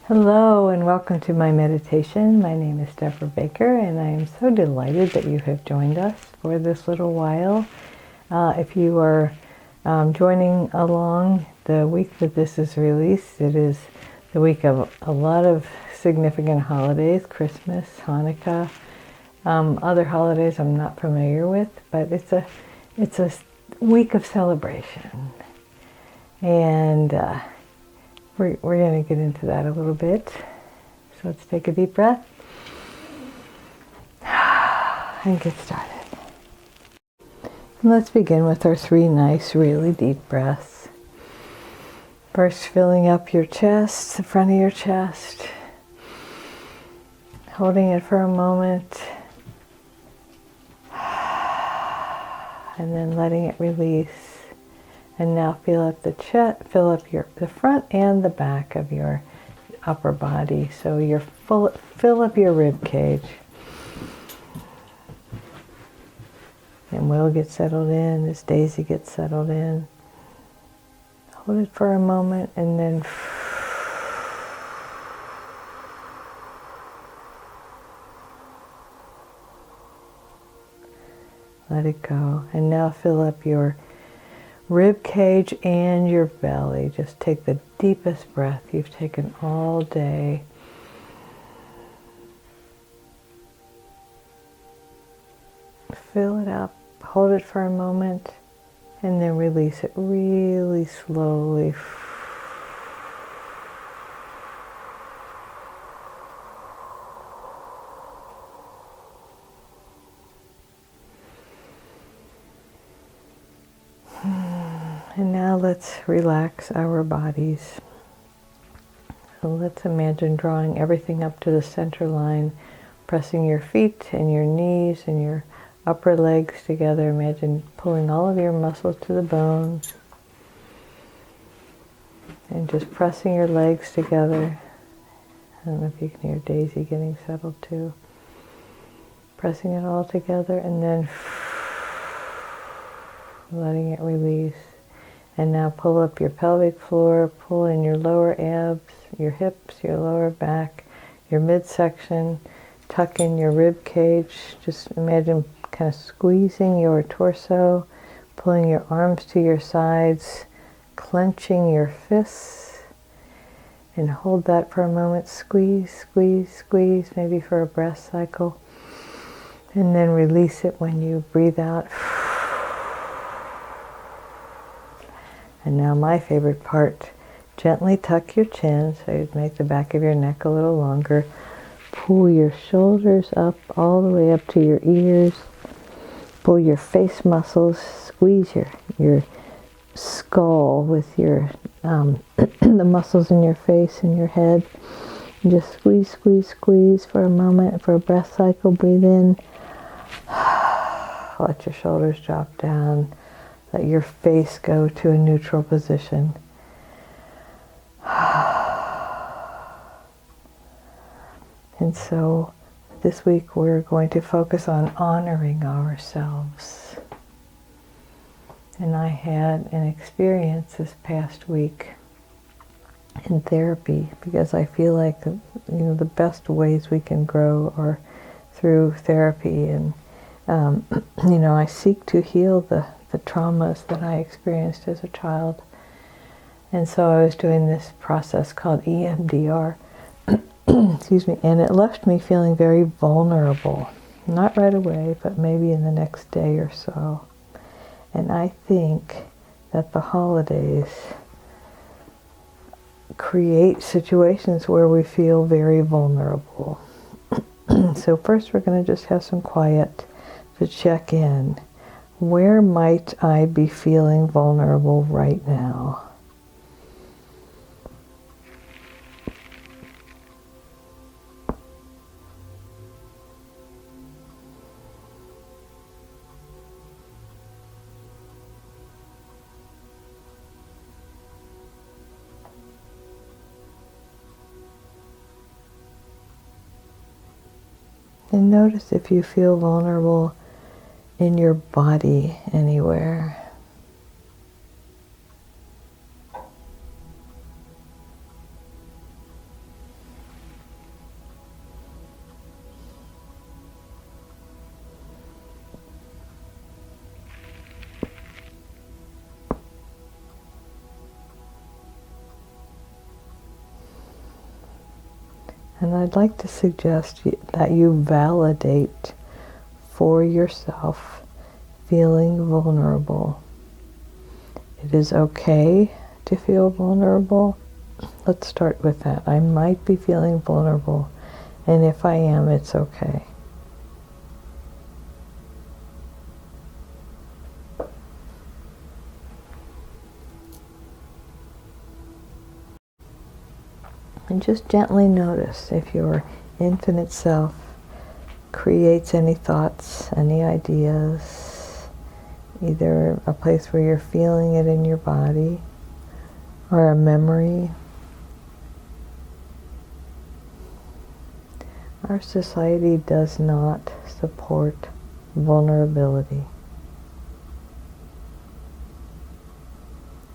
Hello and welcome to my meditation. My name is Deborah Baker and I am so delighted that you have joined us for this little while. If you are joining along the week that this is released, it is the week of a lot of significant holidays, Christmas, Hanukkah, other holidays I'm not familiar with, but it's a week of celebration. And we're going to get into that a little bit. So let's take a deep breath and get started. And let's begin with our 3 nice, really deep breaths. First, filling up your chest, the front of your chest, holding it for a moment, and then letting it release. And now fill up the chest, fill up the front and the back of your upper body. So fill up your rib cage. And we'll get settled in as Daisy gets settled in. Hold it for a moment and then let it go. And now fill up your rib cage and your belly. Just take the deepest breath you've taken all day. Fill it up, hold it for a moment, and then release it really slowly. And now let's relax our bodies. So let's imagine drawing everything up to the center line, pressing your feet and your knees and your upper legs together. Imagine pulling all of your muscles to the bones and just pressing your legs together. I don't know if you can hear Daisy getting settled too. Pressing it all together and then letting it release. And now pull up your pelvic floor, pull in your lower abs, your hips, your lower back, your midsection, tuck in your rib cage. Just imagine kind of squeezing your torso, pulling your arms to your sides, clenching your fists, and hold that for a moment. Squeeze, squeeze, squeeze, maybe for a breath cycle. And then release it when you breathe out. And now my favorite part, gently tuck your chin so you make the back of your neck a little longer. Pull your shoulders up all the way up to your ears. Pull your face muscles, squeeze your skull with your the muscles in your face and your head. And just squeeze, squeeze, squeeze for a moment. For a breath cycle, breathe in. Let your shoulders drop down. Let your face go to a neutral position. And so this week we're going to focus on honoring ourselves. And I had an experience this past week in therapy because I feel like the best ways we can grow are through therapy. And I seek to heal the traumas that I experienced as a child. And so I was doing this process called EMDR, excuse me, and it left me feeling very vulnerable. Not right away, but maybe in the next day or so. And I think that the holidays create situations where we feel very vulnerable. So first we're going to just have some quiet to check in. Where might I be feeling vulnerable right now? And notice if you feel vulnerable in your body anywhere. And I'd like to suggest that you validate for yourself feeling vulnerable. It is okay to feel vulnerable. Let's start with that. I might be feeling vulnerable, and if I am, it's okay. And just gently notice if your infinite self creates any thoughts, any ideas, either a place where you're feeling it in your body or a memory. Our society does not support vulnerability.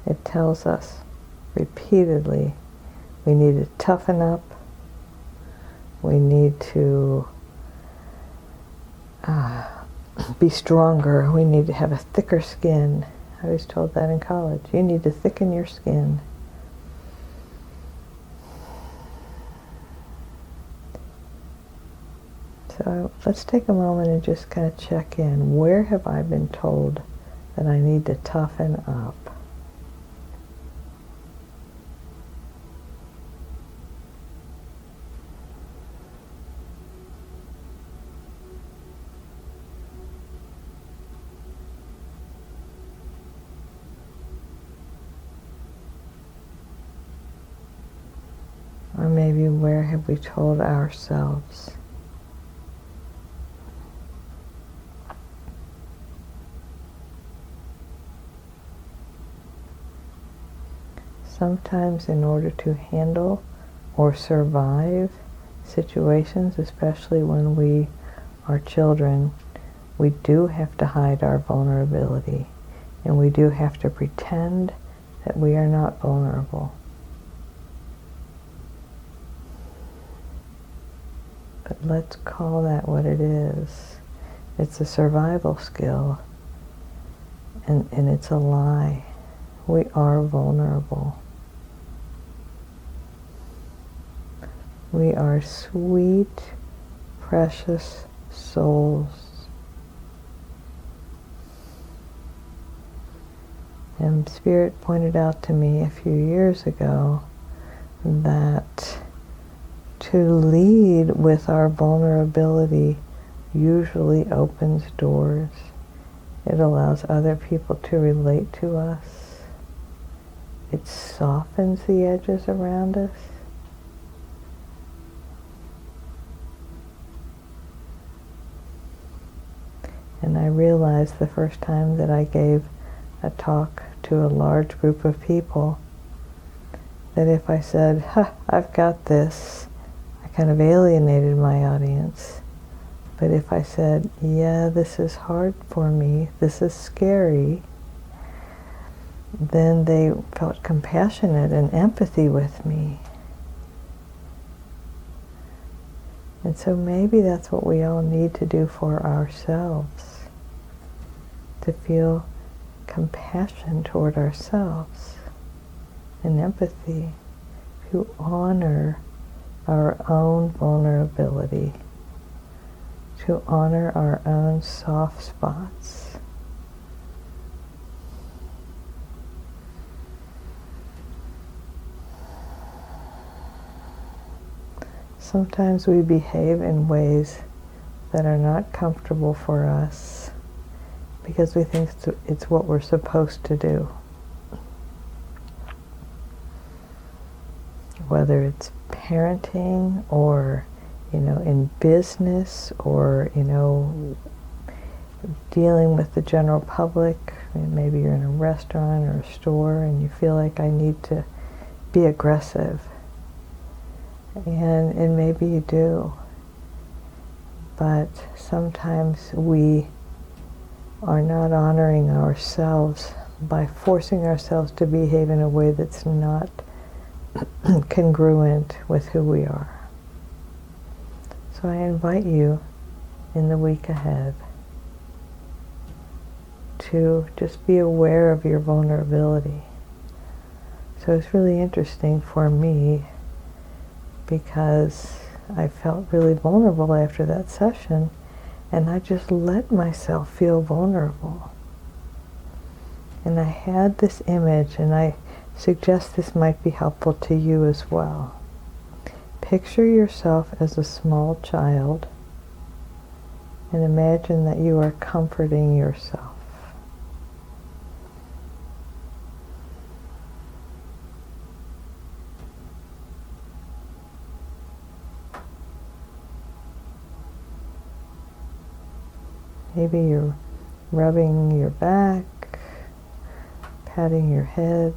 It tells us repeatedly we need to toughen up, we need to be stronger, we need to have a thicker skin. I was told that in college. You need to thicken your skin. So let's take a moment and just kind of check in. Where have I been told that I need to toughen up? Or maybe where have we told ourselves? Sometimes in order to handle or survive situations, especially when we are children, we do have to hide our vulnerability, and we do have to pretend that we are not vulnerable. But let's call that what it is. It's a survival skill, and it's a lie. We are vulnerable. We are sweet, precious souls. And Spirit pointed out to me a few years ago that to lead with our vulnerability usually opens doors. It allows other people to relate to us. It softens the edges around us. And I realized the first time that I gave a talk to a large group of people that if I said, I've got this, I kind of alienated my audience. But if I said, yeah, this is hard for me, this is scary, then they felt compassionate and empathy with me. And so maybe that's what we all need to do for ourselves, to feel compassion toward ourselves and empathy, to honor our own vulnerability, to honor our own soft spots. Sometimes we behave in ways that are not comfortable for us because we think it's what we're supposed to do. Whether it's parenting or, in business or, dealing with the general public. Maybe you're in a restaurant or a store and you feel like I need to be aggressive. And maybe you do. But sometimes we are not honoring ourselves by forcing ourselves to behave in a way that's not congruent with who we are. So I invite you in the week ahead to just be aware of your vulnerability. So it's really interesting for me because I felt really vulnerable after that session, and I just let myself feel vulnerable. And I had this image, and I suggest this might be helpful to you as well. Picture yourself as a small child and imagine that you are comforting yourself. Maybe you're rubbing your back, patting your head,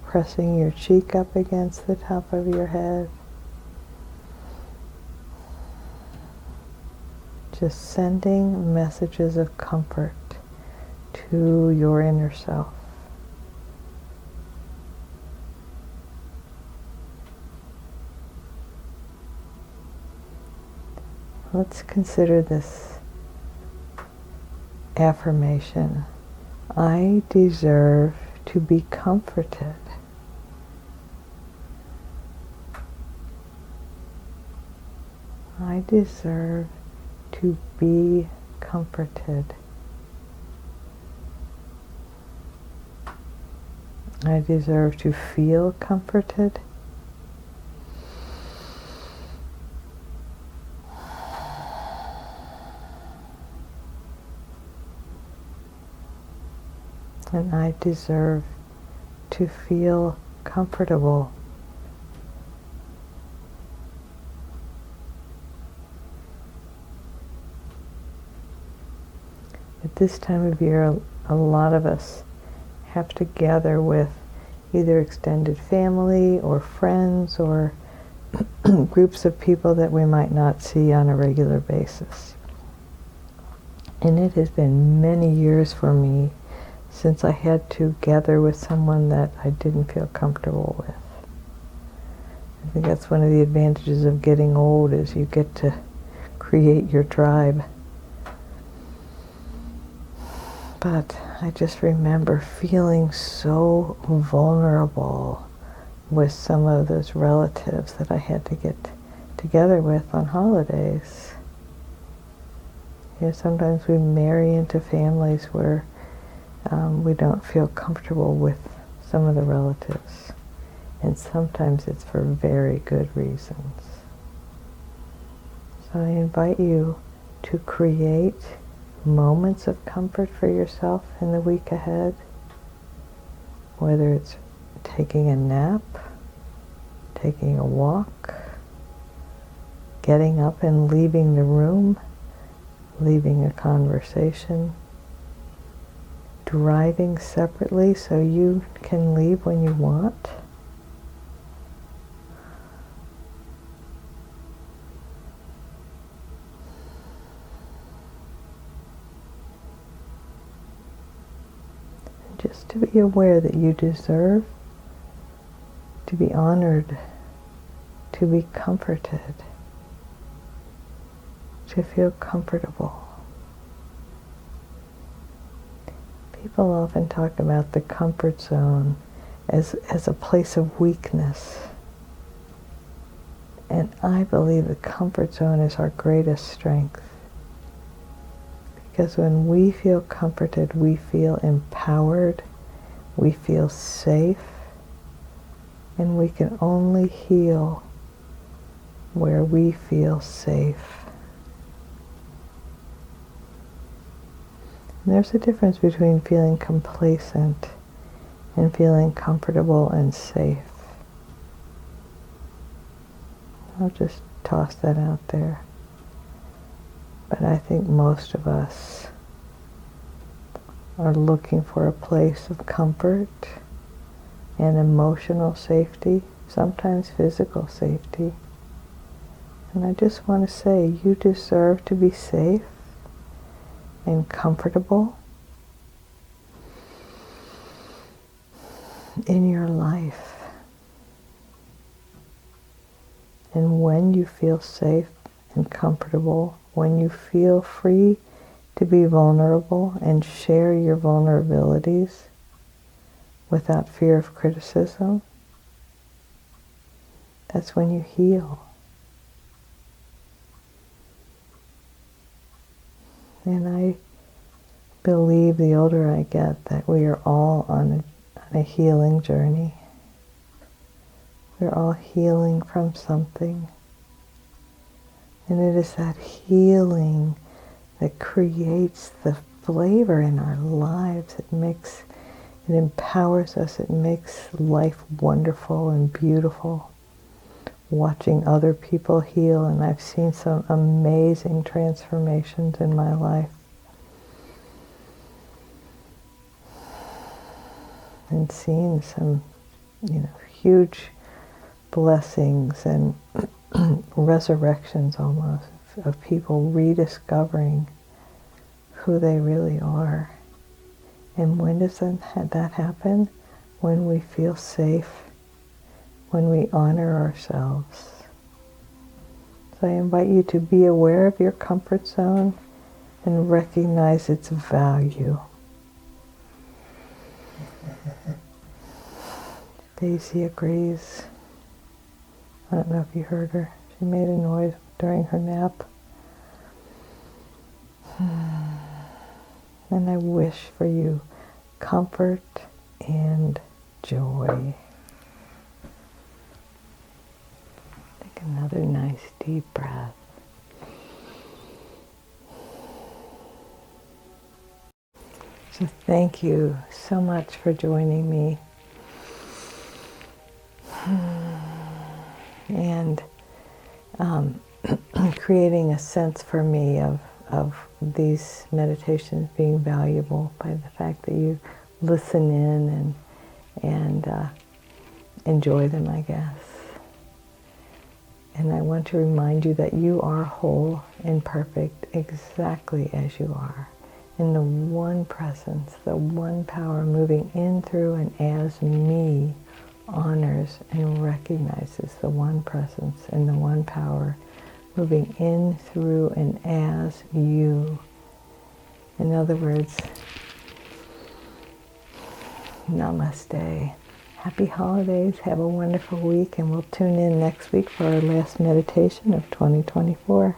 pressing your cheek up against the top of your head. Just sending messages of comfort to your inner self. Let's consider this affirmation. I deserve to be comforted. I deserve to be comforted. I deserve to feel comforted. And I deserve to feel comfortable. At this time of year, a lot of us have to gather with either extended family or friends or groups of people that we might not see on a regular basis. And it has been many years for me since I had to gather with someone that I didn't feel comfortable with. I think that's one of the advantages of getting old, is you get to create your tribe. But I just remember feeling so vulnerable with some of those relatives that I had to get together with on holidays. You know, sometimes we marry into families where we don't feel comfortable with some of the relatives. And sometimes it's for very good reasons. So I invite you to create moments of comfort for yourself in the week ahead, whether it's taking a nap, taking a walk, getting up and leaving the room, leaving a conversation, driving separately so you can leave when you want. Just to be aware that you deserve to be honored, to be comforted, to feel comfortable. People often talk about the comfort zone as a place of weakness. And I believe the comfort zone is our greatest strength. Because when we feel comforted, we feel empowered, we feel safe, and we can only heal where we feel safe. And there's a difference between feeling complacent and feeling comfortable and safe. I'll just toss that out there. But I think most of us are looking for a place of comfort and emotional safety, sometimes physical safety. And I just want to say, you deserve to be safe and comfortable in your life. And when you feel safe and comfortable, when you feel free to be vulnerable and share your vulnerabilities without fear of criticism, that's when you heal. And I believe the older I get that we are all on a healing journey. We're all healing from something. And it is that healing that creates the flavor in our lives. It empowers us. It makes life wonderful and beautiful. Watching other people heal, and I've seen some amazing transformations in my life. And seen some, huge blessings and resurrections almost of people rediscovering who they really are. And when does that happen? When we feel safe, when we honor ourselves. So I invite you to be aware of your comfort zone and recognize its value. Daisy agrees. I don't know if you heard her. She made a noise during her nap. And I wish for you comfort and joy. Take another nice deep breath. So thank you so much for joining me. And creating a sense for me of these meditations being valuable by the fact that you listen in and enjoy them, I guess. And I want to remind you that you are whole and perfect exactly as you are. In the one presence, the one power moving in, through, and as me honors and recognizes the one presence and the one power moving in, through, and as you. In other words, namaste. Happy holidays. Have a wonderful week, and we'll tune in next week for our last meditation of 2024.